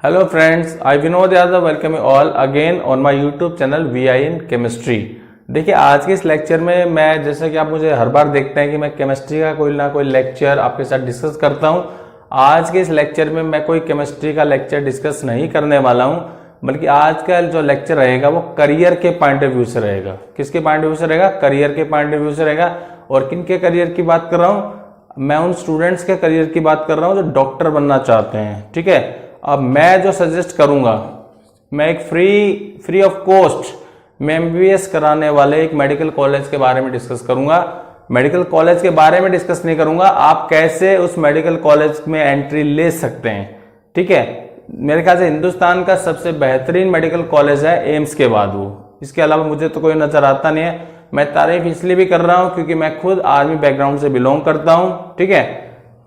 Hello friends, I Vinod Yadav welcome you all again on my YouTube channel VI in Chemistry। देखिए आज के इस lecture में मैं, जैसा कि आप मुझे हर बार देखते हैं कि मैं केमिस्ट्री का कोई ना कोई लेक्चर आपके साथ डिस्कस करता हूं। आज के इस लेक्चर में मैं कोई केमिस्ट्री का लेक्चर डिस्कस नहीं करने वाला हूं, बल्कि आज का जो लेक्चर रहेगा वो करियर के पॉइंट ऑफ व्यू से रहेगा। किसके पॉइंट ऑफ व्यू से रहेगा? करियर के पॉइंट ऑफ व्यू से रहेगा। और किन के करियर की बात कर रहा हूँ? मैं उन स्टूडेंट्स के करियर की बात कर रहा हूँ जो डॉक्टर बनना चाहते हैं। ठीक है, अब मैं जो सजेस्ट करूंगा, मैं एक फ्री ऑफ कॉस्ट मैं MBBS कराने वाले एक मेडिकल कॉलेज के बारे में डिस्कस करूंगा। मेडिकल कॉलेज के बारे में डिस्कस नहीं करूंगा, आप कैसे उस मेडिकल कॉलेज में एंट्री ले सकते हैं। ठीक है, मेरे ख्याल से हिंदुस्तान का सबसे बेहतरीन मेडिकल कॉलेज है एम्स के बाद वो। इसके अलावा मुझे तो कोई नजर आता नहीं है। मैं तारीफ इसलिए भी कर रहा हूं क्योंकि मैं खुद आर्मी बैकग्राउंड से बिलोंग करता हूं। ठीक है,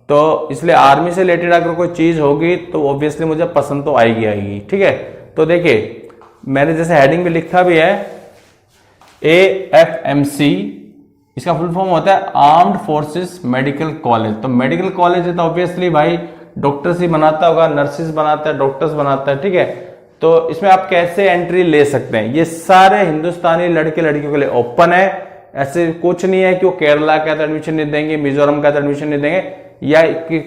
तो इसलिए आर्मी से रिलेटेड अगर कोई चीज होगी तो ऑब्वियसली मुझे पसंद तो आएगी। ठीक है, तो देखिए मैंने जैसे हेडिंग में लिखा भी है AFMC, इसका फुल फॉर्म होता है आर्म्ड फोर्सेस मेडिकल कॉलेज। तो मेडिकल कॉलेज है तो ऑब्वियसली भाई डॉक्टर्स ही बनाता होगा, नर्सेज बनाता है, डॉक्टर्स बनाता है। ठीक है, तो इसमें आप कैसे एंट्री ले सकते हैं? ये सारे हिंदुस्तानी लड़के लड़कियों के लिए ओपन है। ऐसे कुछ नहीं है कि वो केरला का तो एडमिशन नहीं देंगे, मिजोरम का तो एडमिशन नहीं देंगे, या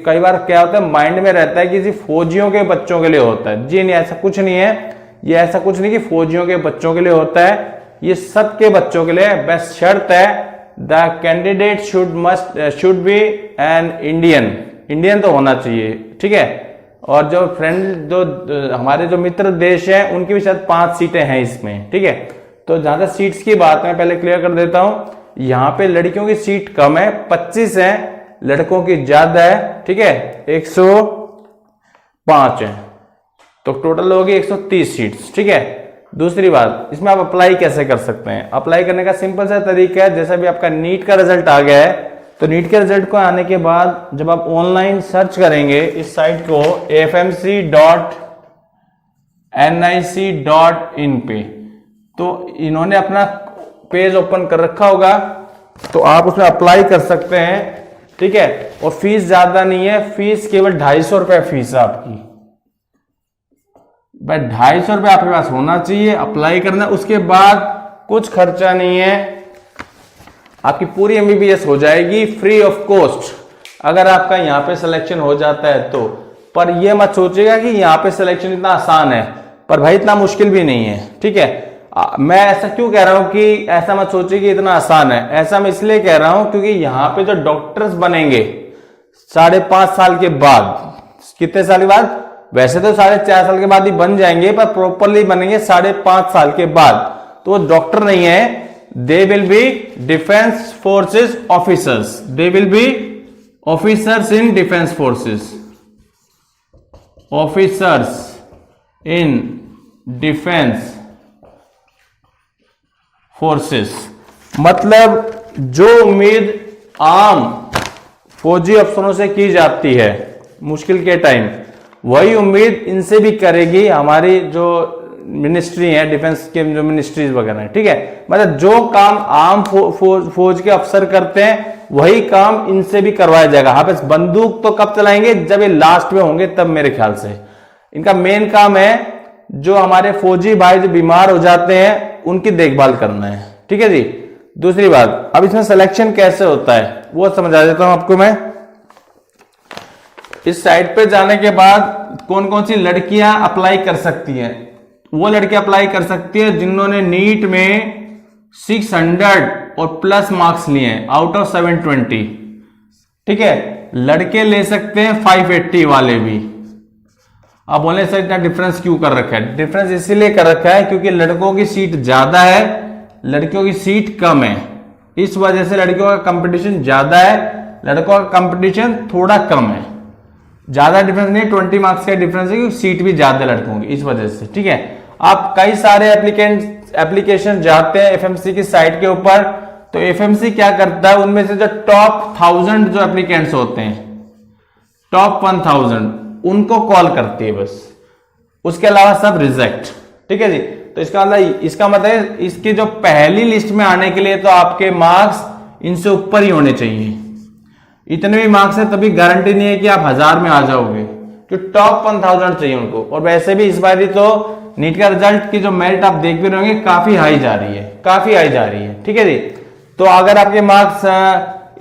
कई बार क्या होता है माइंड में रहता है कि सिर्फ फौजियों के बच्चों के लिए होता है। जी नहीं, ऐसा कुछ नहीं है। ये ऐसा कुछ नहीं कि फौजियों के बच्चों के लिए होता है, ये सबके बच्चों के लिए। बस शर्त है the candidate should be an Indian तो होना चाहिए। ठीक है, और जो हमारे जो मित्र देश हैं उनकी भी शायद 5 सीटें हैं इसमें। ठीक है, तो जहां तक सीट्स की बात मैं पहले क्लियर कर देता हूं। यहां पे लड़कियों की सीट कम है, 25 है, लड़कों की ज्यादा है। ठीक है, 105 है, तो टोटल होगी 130 सीट्स। ठीक है, दूसरी बात, इसमें आप अप्लाई कैसे कर सकते हैं? अप्लाई करने का सिंपल सा तरीका है, जैसा भी आपका नीट का रिजल्ट आ गया है तो नीट के रिजल्ट को आने के बाद जब आप ऑनलाइन सर्च करेंगे इस साइट को afmc.nic.in पे, तो इन्होंने अपना पेज ओपन कर रखा होगा, तो आप उसमें अप्लाई कर सकते हैं। ठीक है, और फीस ज्यादा नहीं है, फीस केवल 250 रुपए फीस है आपकी। भाई 250 रुपए आपके पास होना चाहिए, अप्लाई करना। उसके बाद कुछ खर्चा नहीं है, आपकी पूरी MBBS हो जाएगी फ्री ऑफ कॉस्ट अगर आपका यहाँ पे सिलेक्शन हो जाता है तो। पर ये मत सोचिएगा कि यहाँ पे सिलेक्शन इतना आसान है, पर भाई इतना मुश्किल भी नहीं है। ठीक है, मैं ऐसा क्यों कह रहा हूं कि ऐसा मत सोचिए कि इतना आसान है। ऐसा मैं इसलिए कह रहा हूं क्योंकि यहाँ पे जो डॉक्टर्स बनेंगे 5.5 साल के बाद, कितने साल के बाद? वैसे तो 4.5 साल के बाद ही बन जाएंगे, पर प्रॉपरली बनेंगे 5.5 साल के बाद। तो वो डॉक्टर नहीं है, they will be defence forces officers. They will be officers in defence forces, officers in defence forces. मतलब जो उम्मीद आम फौजी अफसरों से की जाती है मुश्किल के टाइम, वही उम्मीद इनसे भी करेगी हमारी जो मिनिस्ट्री है, डिफेंस के जो मिनिस्ट्रीज वगैरह है। ठीक है, मतलब जो काम आम फौज के अफसर करते हैं वही काम इनसे भी करवाया जाएगा। हाँ, बस बंदूक तो कब चलाएंगे? जब ये लास्ट में होंगे तब। मेरे ख्याल से इनका मेन काम है जो हमारे फौजी भाई जो बीमार हो जाते हैं उनकी देखभाल करना है। ठीक है जी। दूसरी बात, अब इसमें सिलेक्शन कैसे होता है वो समझा देता हूं आपको मैं। इस साइट पे जाने के बाद कौन कौन सी लड़कियां अप्लाई कर सकती हैं? वो लड़कियां अप्लाई कर सकती है जिन्होंने नीट में 600 और प्लस मार्क्स लिए हैं आउट ऑफ 720। ठीक है, लड़के ले सकते हैं 580 वाले भी। अब बोले सर इतना डिफरेंस क्यों कर रखा है? डिफरेंस इसीलिए कर रखा है क्योंकि लड़कों की सीट ज्यादा है, लड़कियों की सीट कम है। इस वजह से लड़कियों का कंपटीशन ज्यादा है, लड़कों का कंपटीशन थोड़ा कम है। ज्यादा डिफरेंस नहीं, 20 मार्क्स का डिफरेंस है क्योंकि सीट भी ज्यादा लड़कों की, इस वजह से। ठीक है, आप कई सारे एप्लीकेशन जाते हैं FMC की साइट के ऊपर, तो FMC क्या करता है, उनमें से जो टॉप 1000 जो एप्लीकेंट्स होते हैं, टॉप 1000 उनको कॉल करती है बस, उसके अलावा सब रिजेक्ट। ठीक है जी। तो इसका मतलब इसकी जो पहली लिस्ट में आने के लिए तो आपके मार्क्स इनसे ऊपर ही होने चाहिए। इतने भी मार्क्स है तभी गारंटी नहीं है कि आप 1000 में आ जाओगे। जो टॉप 1000 चाहिए उनको। और वैसे भी इस बार तो नीट का रिजल्ट की जो मेरिट आप देख भी रहे होंगे काफी हाई जा रही है, काफी हाई जा रही है। ठीक है जी, तो अगर आपके मार्क्स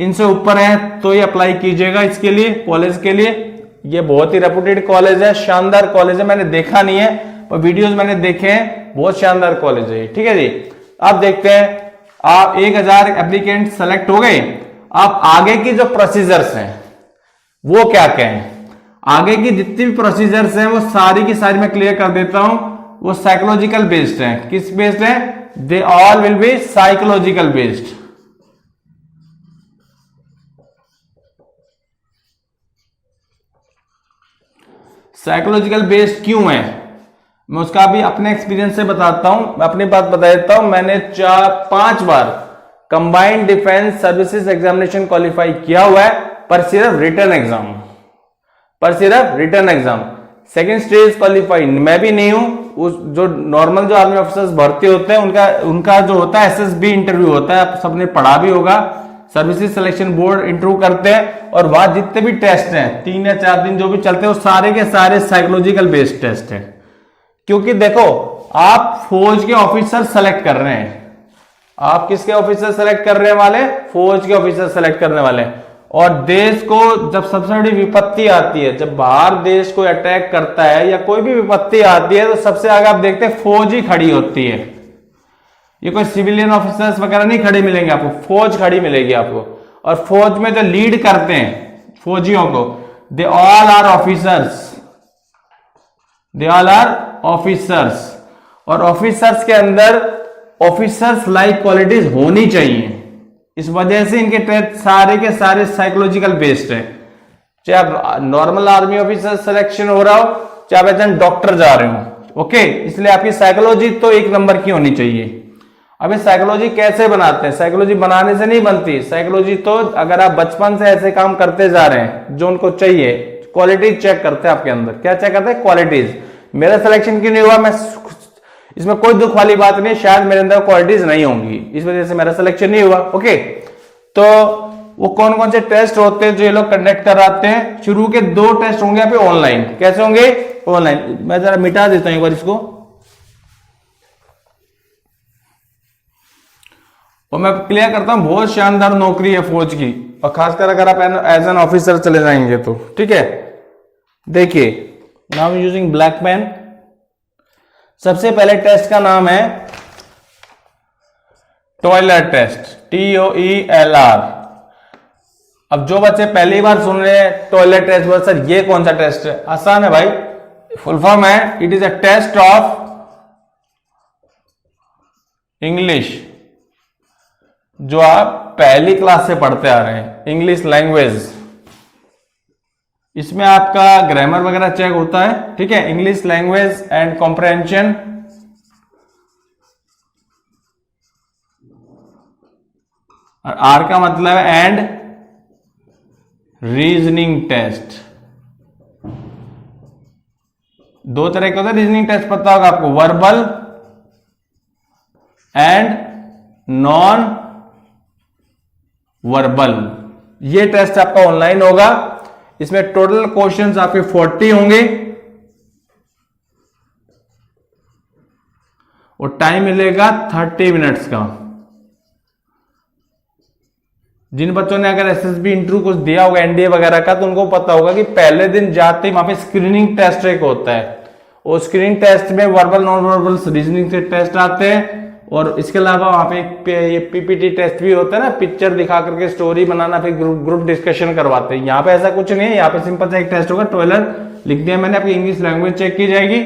इनसे ऊपर हैं तो ये अप्लाई कीजिएगा इसके लिए, कॉलेज के लिए। ये बहुत ही रेपुटेड कॉलेज है, शानदार कॉलेज है, मैंने देखा नहीं है पर वीडियोस मैंने देखे हैं, बहुत शानदार कॉलेज है। ठीक है जी, अब देखते हैं, आप 1000 एप्लीकेंट सेलेक्ट हो गए। आप आगे की जो प्रोसीजर्स हैं वो क्या क्या है, आगे की जितनी भी प्रोसीजर्स हैं वो सारी की सारी मैं क्लियर कर देता हूं। वो साइकोलॉजिकल बेस्ड है। किस बेस्ड है? They all will be psychological based. Psychological based क्यों है, मैं उसका भी अपने एक्सपीरियंस से बताता हूं। मैं अपनी बात बता देता हूं, मैंने 4-5 बार combined defence services examination qualify किया हुआ है, पर सिर्फ रिटन एग्जाम, पर सिर्फ written exam. Second stage qualify मैं भी नहीं हूं। उस जो नॉर्मल जो आर्मी ऑफिसर्स भर्ती होते हैं उनका जो होता है एसएसबी इंटरव्यू होता है, आप सबने पढ़ा भी होगा। सर्विसेज सिलेक्शन बोर्ड इंटरव्यू करते हैं और वहां जितने भी टेस्ट हैं 3 या 4 दिन जो भी चलते हैं वो सारे के सारे साइकोलॉजिकल बेस्ड टेस्ट हैं। क्योंकि देखो, आप फौज के ऑफिसर सेलेक्ट कर रहे हैं, आप किसके ऑफिसर सेलेक्ट कर रहे वाले? फौज के ऑफिसर सेलेक्ट करने वाले। और देश को जब सबसे बड़ी विपत्ति आती है, जब बाहर देश को अटैक करता है या कोई भी विपत्ति आती है, तो सबसे आगे आप देखते हैं फौज ही खड़ी होती है। ये कोई सिविलियन ऑफिसर्स वगैरह नहीं खड़े मिलेंगे आपको, फौज खड़ी मिलेगी आपको। और फौज में जो लीड करते हैं फौजियों को, they all are officers, they all are officers. और ऑफिसर्स के अंदर ऑफिसर्स लाइक क्वालिटीज होनी चाहिए। इस वजह से इनके टेस्ट सारे के सारे साइकोलॉजिकल बेस्ड है। चाहे आप नॉर्मल आर्मी ऑफिसर सिलेक्शन हो रहा हो, चाहे आप डॉक्टर जा रहे हो, ओके, इसलिए आपकी साइकोलॉजी तो 1 नंबर की होनी चाहिए। अब साइकोलॉजी कैसे बनाते हैं? साइकोलॉजी बनाने से नहीं बनती। साइकोलॉजी तो अगर आप बचपन से ऐसे काम करते जा रहे हैं जो उनको चाहिए, क्वालिटीज चेक करते हैं आपके अंदर। क्या चेक करते हैं? क्वालिटीज। मेरा सिलेक्शन क्यों नहीं हुआ, मैं इसमें कोई दुख वाली बात नहीं, शायद मेरे अंदर क्वालिटीज नहीं होंगी, इस वजह से मेरा सिलेक्शन नहीं हुआ। ओके, तो वो कौन कौन से टेस्ट होते हैं जो ये लोग कंडक्ट कराते हैं? शुरू के 2 टेस्ट होंगे यहाँ पे ऑनलाइन। कैसे होंगे? ऑनलाइन। मैं जरा मिटा देता हूं एक बार इसको, और मैं क्लियर करता हूं। बहुत शानदार नौकरी है फौज की, और खासकर अगर आप एज एन ऑफिसर चले जाएंगे तो। ठीक है, देखिए, नाउ यूजिंग ब्लैक पेन। सबसे पहले टेस्ट का नाम है टॉयलेट टेस्ट, TOELR। अब जो बच्चे पहली बार सुन रहे हैं टॉयलेट टेस्ट, बोल सर ये कौन सा टेस्ट है? आसान है भाई, फुल फॉर्म है, it is a test of English, जो आप पहली क्लास से पढ़ते आ रहे हैं, इंग्लिश लैंग्वेज। इसमें आपका ग्रामर वगैरह चेक होता है। ठीक है, इंग्लिश लैंग्वेज एंड कॉम्प्रहेंशन। और आर का मतलब है एंड रीजनिंग टेस्ट। 2 तरह के होते हैं रीजनिंग टेस्ट, पता होगा आपको, वर्बल एंड नॉन वर्बल। ये टेस्ट आपका ऑनलाइन होगा। इसमें टोटल क्वेश्चंस आपके 40 होंगे और टाइम मिलेगा 30 मिनट्स का। जिन बच्चों ने अगर एसएसबी इंटरव्यू कुछ दिया होगा एनडीए वगैरह का, तो उनको पता होगा कि पहले दिन जाते ही वहां पे स्क्रीनिंग टेस्ट एक होता है, और स्क्रीनिंग टेस्ट में वर्बल नॉन वर्बल रीजनिंग के टेस्ट आते हैं। और इसके अलावा वहां पे ये पीपीटी टेस्ट भी होता है ना, पिक्चर दिखा करके स्टोरी बनाना, फिर ग्रुप डिस्कशन करवाते हैं। यहाँ पे ऐसा कुछ नहीं है, यहाँ पे सिंपल सा एक टेस्ट होगा, टॉयलेट लिख दिया मैंने, आपकी इंग्लिश लैंग्वेज चेक की जाएगी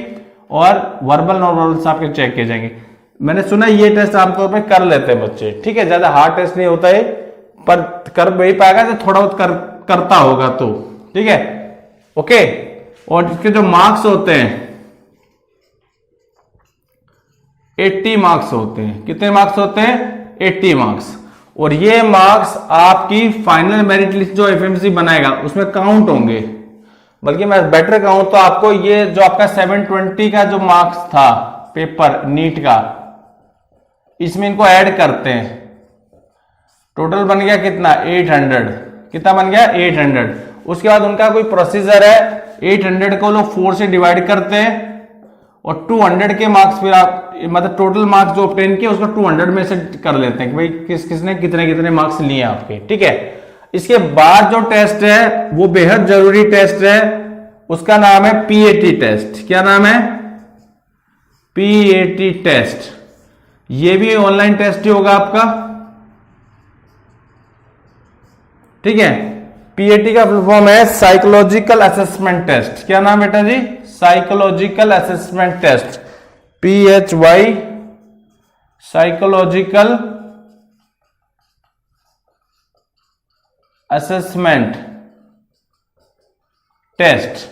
और वर्बल नॉन वर्बल आपके चेक किए जाएंगे। मैंने सुना ये टेस्ट आमतौर पर कर लेते हैं बच्चे। ठीक है, ज्यादा हार्ड टेस्ट नहीं होता है, पर कर वही पाएगा तो थोड़ा बहुत करता होगा तो। ठीक है, ओके। और इसके जो मार्क्स होते हैं 80 मार्क्स होते हैं। कितने मार्क्स होते हैं? 80 मार्क्स। और ये मार्क्स आपकी फाइनल मेरिट लिस्ट जो एफएमसी बनाएगा उसमें काउंट होंगे। बल्कि मैं बेटर कहूं तो आपको ये जो आपका 720 का जो मार्क्स था पेपर नीट का, इसमें इनको ऐड करते हैं। टोटल बन गया कितना? 800। कितना बन गया? 800। उसके बाद उनका कोई प्रोसीजर है, 800 को लोग 4 से डिवाइड करते हैं और 200 के मार्क्स फिर आप मतलब टोटल मार्क्स जो ऑब्टेन किए उसको 200 में से कर लेते हैं कि भाई किसने कितने कितने मार्क्स लिए आपके, ठीक है। इसके बाद जो टेस्ट है वो बेहद जरूरी टेस्ट है, उसका नाम है पीएटी टेस्ट। क्या नाम है? PAT test. ये भी ऑनलाइन टेस्ट ही होगा आपका, ठीक है। पीएटी का फुल फॉर्म है साइकोलॉजिकल असेसमेंट टेस्ट। क्या नाम बेटा जी? Psychological assessment test, PHY, psychological assessment test,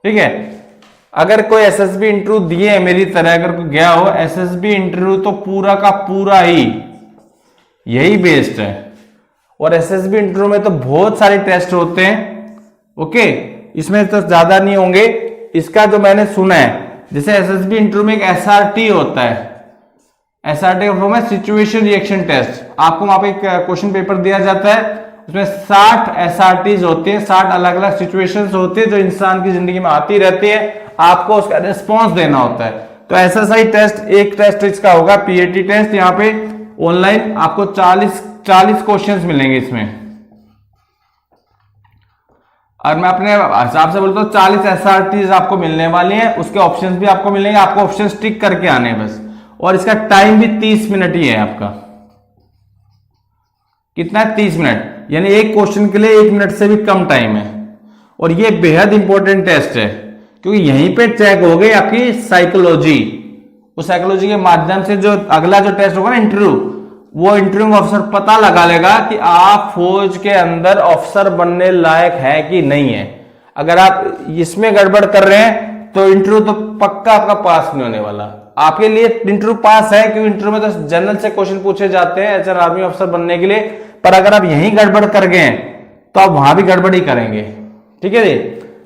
ठीक है। अगर कोई एसएसबी इंटरव्यू दिए है मेरी तरह, अगर कोई गया हो एसएसबी इंटरव्यू, तो पूरा का पूरा ही यही बेस्ड है। और एसएसबी इंटरव्यू में तो बहुत सारे टेस्ट होते हैं, ओके, इसमें तो ज्यादा नहीं होंगे। इसका जो मैंने सुना है, जैसे एसएसबी इंटरव्यू में एक एसआरटी होता है, एसआरटी का फॉर्म है सिचुएशन रिएक्शन टेस्ट। आपको वहां पे एक क्वेश्चन पेपर दिया जाता है, उसमें 60 एसआरटीज होती है, 60 अलग अलग सिचुएशंस होती है जो इंसान की जिंदगी में आती रहती है, आपको उसका रिस्पॉन्स देना होता है। तो एसएसआई टेस्ट एक टेस्ट इसका होगा, पीएटी टेस्ट। यहाँ पे ऑनलाइन आपको 40 क्वेश्चंस मिलेंगे इसमें, और मैं अपने हिसाब से बोलता हूँ 40 एसआरटीज आपको मिलने वाली हैं। उसके ऑप्शंस भी आपको मिलेंगे, आपको ऑप्शन टिक करके आने हैं बस। और इसका टाइम भी 30 मिनट ही है आपका। कितना है? 30 मिनट, यानी एक क्वेश्चन के लिए 1 मिनट से भी कम टाइम है। और ये बेहद इंपॉर्टेंट टेस्ट है, क्योंकि यहीं पे चेक हो गई आपकी साइकोलॉजी। उस साइकोलॉजी के माध्यम से जो अगला जो टेस्ट होगा ना इंटरव्यू, वो इंटरव्यू ऑफिसर पता लगा लेगा कि आप फौज के अंदर ऑफिसर बनने लायक है कि नहीं है। अगर आप इसमें गड़बड़ कर रहे हैं तो इंटरव्यू तो पक्का आपका पास नहीं होने वाला। आपके लिए इंटरव्यू पास है, क्योंकि इंटरव्यू में तो जनरल से क्वेश्चन पूछे जाते हैं एज एन आर्मी ऑफिसर बनने के लिए। पर अगर आप यहीं गड़बड़ कर गए तो आप वहां भी गड़बड़ ही करेंगे, ठीक है जी।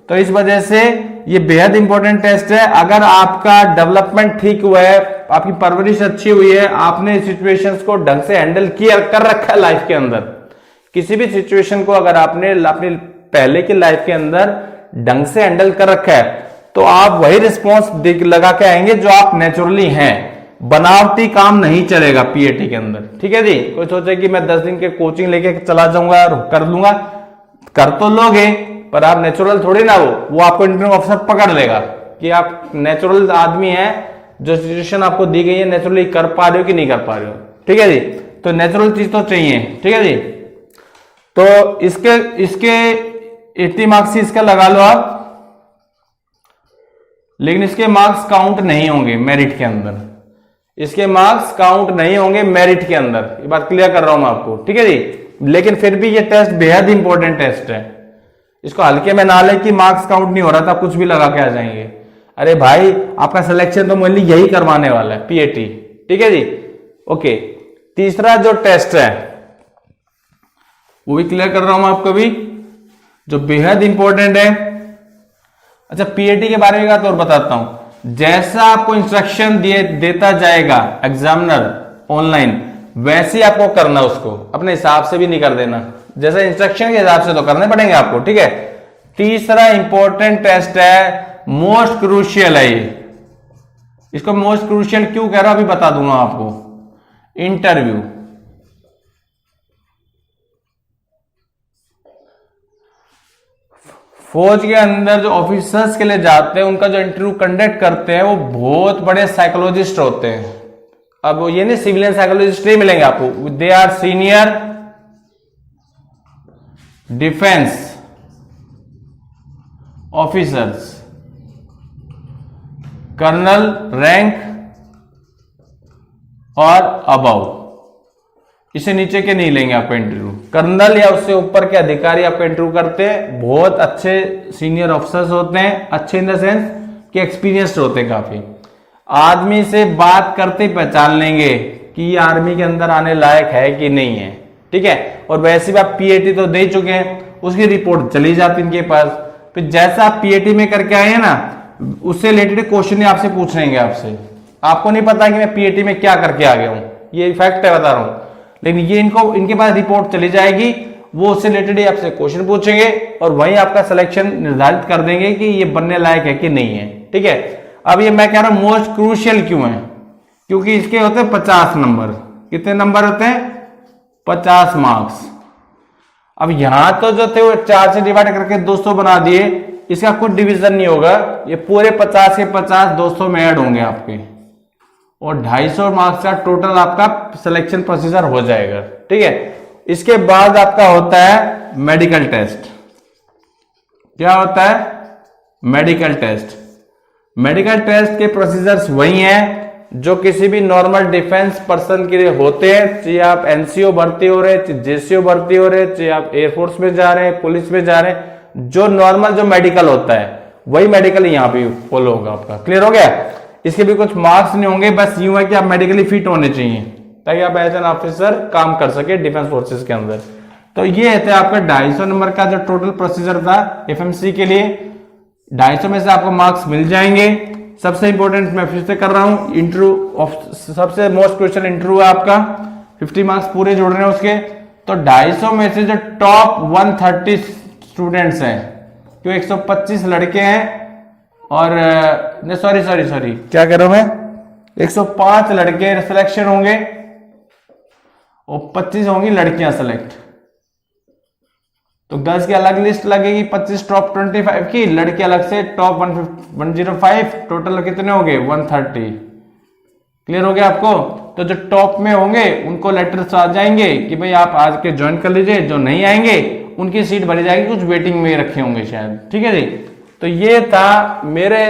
तो इस वजह से ये बेहद इंपॉर्टेंट टेस्ट है। अगर आपका डेवलपमेंट ठीक हुआ है, आपकी परवरिश अच्छी हुई है, आपने सिचुएशंस को ढंग से हैंडल किया कर रखा है लाइफ के अंदर, किसी भी सिचुएशन को अगर आपने अपने पहले की लाइफ के अंदर ढंग से हैंडल कर रखा है, तो आप वही रिस्पॉन्स लगा के आएंगे जो आप नेचुरली हैं। बनावटी काम नहीं चलेगा पीएटी के अंदर, ठीक है जी। कोई सोचे कि मैं 10 दिन के कोचिंग लेके चला जाऊंगा और कर लूंगा, कर तो लोगे, पर आप नेचुरल थोड़ी ना, वो आपको इंटरव्यू ऑफिसर पकड़ लेगा कि आप नेचुरल आदमी हैं, जो सिचुएशन आपको दी गई है नेचुरली कर पा रहे हो कि नहीं कर पा रहे हो, ठीक है जी। तो नेचुरल चीज तो चाहिए, ठीक है जी। तो इसके 80 मार्क्स इसका लगा लो आप, लेकिन इसके मार्क्स काउंट नहीं होंगे मेरिट के अंदर। इसके मार्क्स काउंट नहीं होंगे मेरिट के अंदर, ये बात क्लियर कर रहा हूं मैं आपको, ठीक है जी। लेकिन फिर भी ये टेस्ट बेहद इंपॉर्टेंट टेस्ट है, इसको हल्के में ना ले कि मार्क्स काउंट नहीं हो रहा था कुछ भी लगा के आ जाएंगे। अरे भाई, आपका सिलेक्शन तो मेनली यही करवाने वाला है, पीएटी, ठीक है जी। ओके, तीसरा जो टेस्ट है वो भी क्लियर कर रहा हूं आपको भी, जो बेहद इंपॉर्टेंट है। अच्छा, पीएटी के बारे में बात और बताता हूं। जैसा आपको इंस्ट्रक्शन देता जाएगा एग्जामिनर ऑनलाइन, वैसे ही आपको करना, उसको अपने हिसाब से भी नहीं कर देना, जैसा इंस्ट्रक्शन के हिसाब से तो करने पड़ेंगे आपको, ठीक है। तीसरा इंपॉर्टेंट टेस्ट है, मोस्ट क्रूशियल है ये। इसको मोस्ट क्रूशियल क्यों कह रहा हूं अभी बता दूंगा आपको। इंटरव्यू, फौज के अंदर जो ऑफिसर्स के लिए जाते हैं, उनका जो इंटरव्यू कंडक्ट करते हैं, वो बहुत बड़े साइकोलॉजिस्ट होते हैं। अब ये नहीं सिविलियन साइकोलॉजिस्ट नहीं मिलेंगे आपको, they are senior defence officers, colonel rank और अबव, इससे नीचे के नहीं लेंगे आपका इंटरव्यू। कर्नल या उससे ऊपर के अधिकारी आपका इंटरव्यू करते हैं, बहुत अच्छे सीनियर ऑफिसर्स होते हैं, अच्छे इन द सेंस कि एक्सपीरियंस्ड होते हैं काफी। आदमी से बात करते पहचान लेंगे कि ये आर्मी के अंदर आने लायक है कि नहीं है, ठीक है। और वैसे भी आप पीएटी तो दे चुके हैं, उसकी रिपोर्ट चली जाती है इनके पास। फिर जैसा आप पीएटी में करके आए हैं ना, उससे रिलेटेड क्वेश्चन ही आपसे पूछ लेंगे आपसे। आपको नहीं पता कि मैं पीएटी में क्या करके आ गया हूं, ये फैक्ट है, बता रहा हूं। लेकिन ये इनके पास रिपोर्ट चली जाएगी वो उससे रिलेटेड ही आपसे क्वेश्चन पूछेंगे और वहीं आपका सिलेक्शन निर्धारित कर देंगे कि ये बनने लायक है कि नहीं है। ठीक है, अब ये मैं कह रहा हूं मोस्ट क्रूशियल क्यों है, क्योंकि इसके होते हैं 50 नंबर। कितने नंबर होते हैं? 50 मार्क्स। अब यहां तो जो थे वो 4 से डिवाइड करके 200 बना दिए, इसका कुछ डिवीजन नहीं होगा, ये पूरे 50 के 50 200 में ऐड होंगे आपके, और 250 मार्क्स का टोटल आपका सिलेक्शन प्रोसीजर हो जाएगा। ठीक है, इसके बाद आपका होता है मेडिकल टेस्ट। क्या होता है? Medical test. मेडिकल टेस्ट के प्रोसीजर्स वही हैं जो किसी भी नॉर्मल डिफेंस पर्सन के लिए होते हैं, चाहे आप एनसीओ भर्ती हो रहे, चाहे जेसीओ भर्ती हो रहे, चाहे आप एयरफोर्स में जा रहे हैं, पुलिस में जा रहे हैं, जो नॉर्मल जो मेडिकल होता है वही मेडिकल यहाँ पे फॉलो होगा आपका। क्लियर हो गया? इसके भी कुछ मार्क्स नहीं होंगे, बस यूं है कि आप मेडिकली फिट होने चाहिए ताकि आप एज एन ऑफिसर काम कर सके डिफेंस फोर्सेस के अंदर। तो ये था आपका 250 नंबर का जो टोटल प्रोसीजर था एफएमसी के लिए। 250 में से आपको मार्क्स मिल जाएंगे। सबसे इंपॉर्टेंट मैं फिर से कर रहा हूं, इंटरव्यू सबसे मोस्ट क्वेश्चन इंटरव्यू है आपका, 50 मार्क्स पूरे जोड़ रहे हैं उसके। तो 250 में से जो टॉप 130 स्टूडेंट्स हैं, जो 125 लड़के हैं और सॉरी क्या कह रहा हूं मैं, 105 लड़के सिलेक्शन होंगे और 25 होंगी लड़कियां सेलेक्ट। तो गर्ल्स की अलग लिस्ट लगेगी 25 टॉप 25 की, लड़के अलग से टॉप 105, टोटल कितने हो गए 130। क्लियर हो गया आपको? तो जो टॉप में होंगे उनको लेटर्स आ जाएंगे कि भाई आप आज के ज्वाइन कर लीजिए, जो नहीं आएंगे उनकी सीट भरी जाएगी, कुछ वेटिंग में रखे होंगे शायद। ठीक है जी, तो ये था मेरे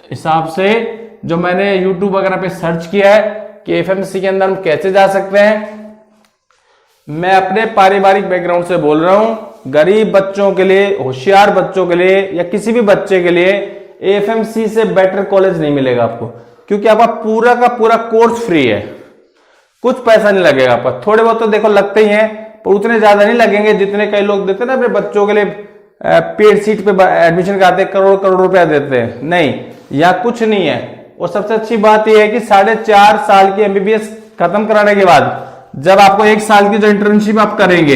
हिसाब से जो मैंने YouTube वगैरह पे सर्च किया है कि एफएमसी के अंदर हम कैसे जा सकते हैं। मैं अपने पारिवारिक बैकग्राउंड से बोल रहा हूं, गरीब बच्चों के लिए, होशियार बच्चों के लिए या किसी भी बच्चे के लिए एफएमसी से बेटर कॉलेज नहीं मिलेगा आपको, क्योंकि आपका पूरा का पूरा कोर्स फ्री है, कुछ पैसा नहीं लगेगा आपका। थोड़े बहुत तो देखो लगते ही हैं, पर उतने ज्यादा नहीं लगेंगे जितने कई लोग देते हैं ना अपने बच्चों के लिए पेड सीट पे एडमिशन कराते, करोड़ करोड़ रुपया देते हैं। नहीं, या कुछ नहीं है। और सबसे अच्छी बात यह है कि 4.5 साल की एमबीबीएस खत्म कराने के बाद जब आपको 1 साल की जो इंटर्नशिप आप करेंगे,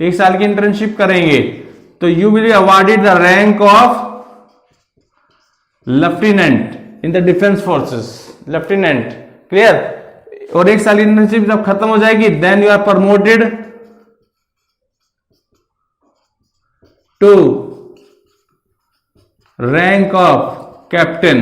1 साल की इंटर्नशिप करेंगे, तो you will be awarded the rank of lieutenant in the defence forces. Lieutenant, clear? और 1 साल की इंटर्नशिप जब खत्म हो जाएगी, then you are promoted to rank of captain.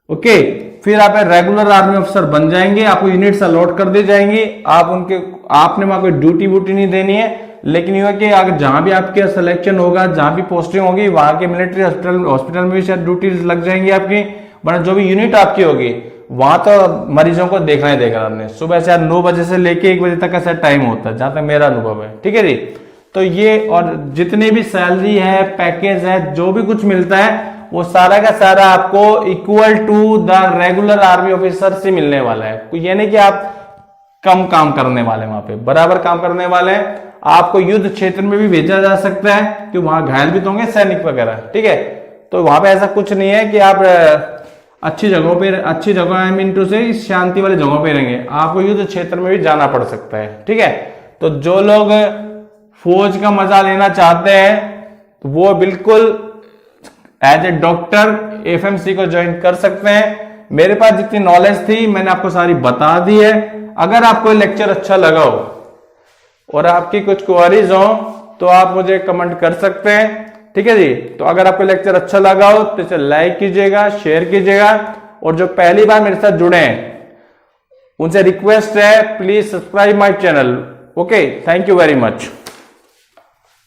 Okay, फिर आप रेगुलर आर्मी अफसर बन जाएंगे, आपको यूनिट्स अलॉट कर दी जाएंगी, आपने वहां कोई ड्यूटी वूटी नहीं देनी है। लेकिन यह है कि अगर जहां भी आपके सिलेक्शन होगा, जहां भी पोस्टिंग होगी, वहां के मिलिट्री हॉस्पिटल में भी शायद ड्यूटी लग जाएंगी आपकी, वरना जो भी यूनिट आपकी होगी वहां तो मरीजों को देखना ही देखना आपने। सुबह से 9 बजे से लेके 1 बजे तक का शायद टाइम होता है, जहां तक मेरा अनुभव है। ठीक है जी, तो ये और जितनी भी सैलरी है, पैकेज है, जो भी कुछ मिलता है वो सारा का सारा आपको equal to the regular army officer से मिलने वाला है। ये नहीं कि आप कम काम करने वाले, वहां पे बराबर काम करने वाले हैं। आपको युद्ध क्षेत्र में भी भेजा जा सकता है कि वहां घायल भी तो होंगे सैनिक वगैरह। ठीक है, तो वहां पे ऐसा कुछ नहीं है कि आप अच्छी जगहों पे, अच्छी जगह आई मीन टू से शांति वाली जगहों पे रहेंगे, आपको युद्ध क्षेत्र में भी जाना पड़ सकता है। ठीक है, तो जो लोग फौज का मजा लेना चाहते हैं तो वो बिल्कुल एज ए डॉक्टर एफएमसी को ज्वाइन कर सकते हैं। मेरे पास जितनी नॉलेज थी मैंने आपको सारी बता दी है। अगर आपको लेक्चर अच्छा लगा हो और आपकी कुछ क्वेरीज हो तो आप मुझे कमेंट कर सकते हैं। ठीक है जी, तो अगर आपको लेक्चर अच्छा लगा हो तो इसे लाइक कीजिएगा, शेयर कीजिएगा, और जो पहली बार मेरे साथ जुड़े हैं उनसे रिक्वेस्ट है please subscribe my channel. Okay, thank you very much.